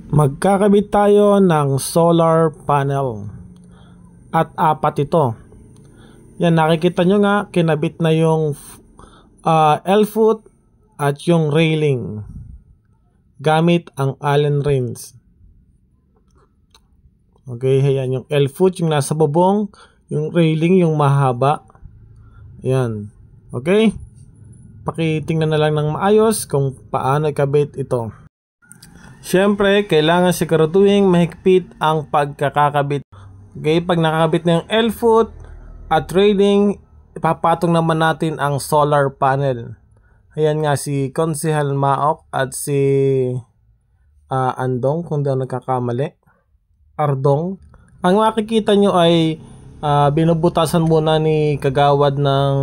Magkakabit tayo ng solar panel at apat ito. Yan, nakikita nyo nga, kinabit na yung L-foot at yung railing gamit ang Allen wrench. Okay, ayan yung L-foot yung nasa bubong, yung railing yung mahaba. Ayan, okay, pakitingnan na lang ng maayos kung paano ikabit ito. Siyempre, kailangan siguraduhin mahigpit ang pagkakakabit. Okay, pag nakakabit na yung L-foot at railing, ipapatong naman natin ang solar panel. Ayan nga si Konsehal Maok at si Andong, kung di ako nagkakamali, Ardong. Ang makikita nyo ay binubutasan muna ni Kagawad ng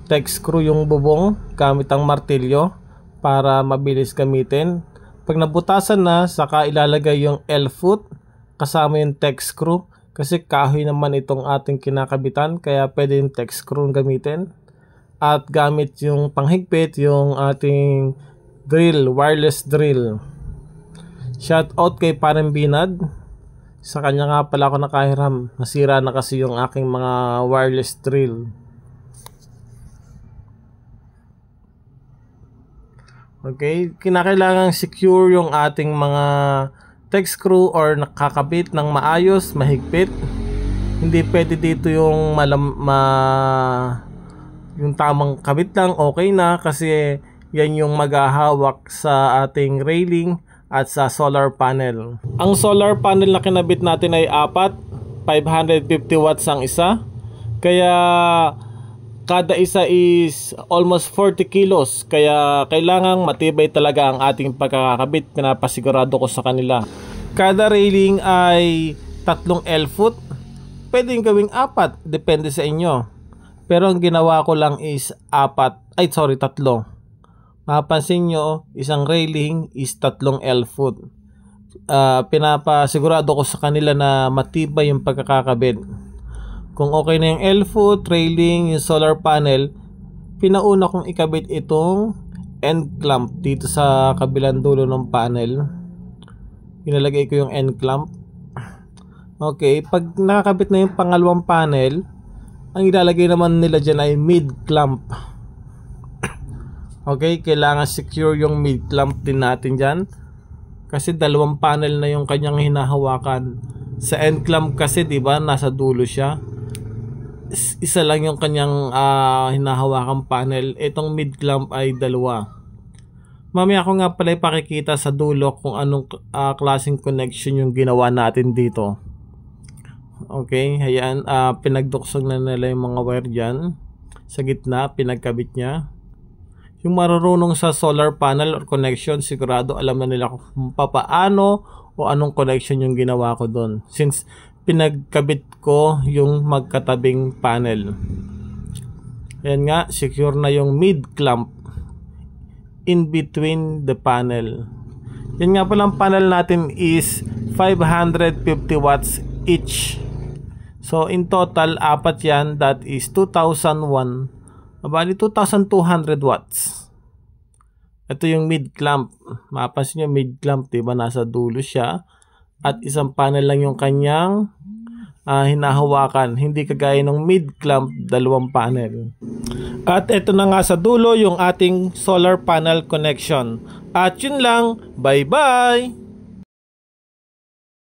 tech screw yung bubong gamit ang martilyo para mabilis gamitin. Pag nabutasan na, saka ilalagay yung L-foot kasama yung tech screw. Kasi kahoy naman itong ating kinakabitan, kaya pwede yung tech screw gamitin. At gamit yung panghigpit, yung ating drill, wireless drill. Shout out kay Parang Binad. Sa kanya nga pala ako nakahiram. Nasira na kasi yung aking mga wireless drill. Okay, kinakailangan secure yung ating mga tech screw or nakakabit ng maayos, mahigpit. Hindi pwede dito yung yung tamang kabit lang, okay na, kasi yan yung maghahawak sa ating railing at sa solar panel. Ang solar panel na kinabit natin ay apat, 550 watts ang isa. Kaya kada isa is almost 40 kilos. Kaya kailangang matibay talaga ang ating pagkakabit. Pinapasigurado ko sa kanila. Kada railing ay 3 L-foot. Pwedeng gawing 4. Depende sa inyo. Pero ang ginawa ko lang is 3. Mapapansin nyo, isang railing is 3 L-foot. Pinapasigurado ko sa kanila na matibay yung pagkakabit. Kung okay na yung L-foot, railing, yung solar panel, pinauna kong ikabit itong end clamp dito sa kabilang dulo ng panel. Inalagay ko yung end clamp. Okay, pag nakakabit na yung pangalawang panel, ang ilalagay naman nila dyan ay mid clamp. Okay, kailangan secure yung mid clamp din natin dyan. Kasi dalawang panel na yung kanyang hinahawakan. Sa end clamp kasi, diba, nasa dulo siya. Isa lang yung kanyang hinahawakan panel. Itong mid clamp ay 2. Mamaya ko nga pala ipakikita sa dulo kung anong klaseng connection yung ginawa natin dito. Okay, ayan, pinagduksong na nila yung mga wire dyan sa gitna, pinagkabit niya. Yung marunong sa solar panel or connection, sigurado alam na nila kung paano o anong connection yung ginawa ko doon, since pinagkabit ko yung magkatabing panel. Ayan nga, secure na yung mid clamp in between the panel. Yan nga palang panel natin is 550 watts each. So in total, 4 yan, that is 2001. Bali 2200 watts. Ito yung mid clamp. Mapapansin nyo, mid clamp, diba, nasa dulo siya. At isang panel lang yung kanyang hinahawakan. Hindi kagaya ng mid clamp, 2 panel. At ito na nga sa dulo yung ating solar panel connection. At yun lang. Bye bye!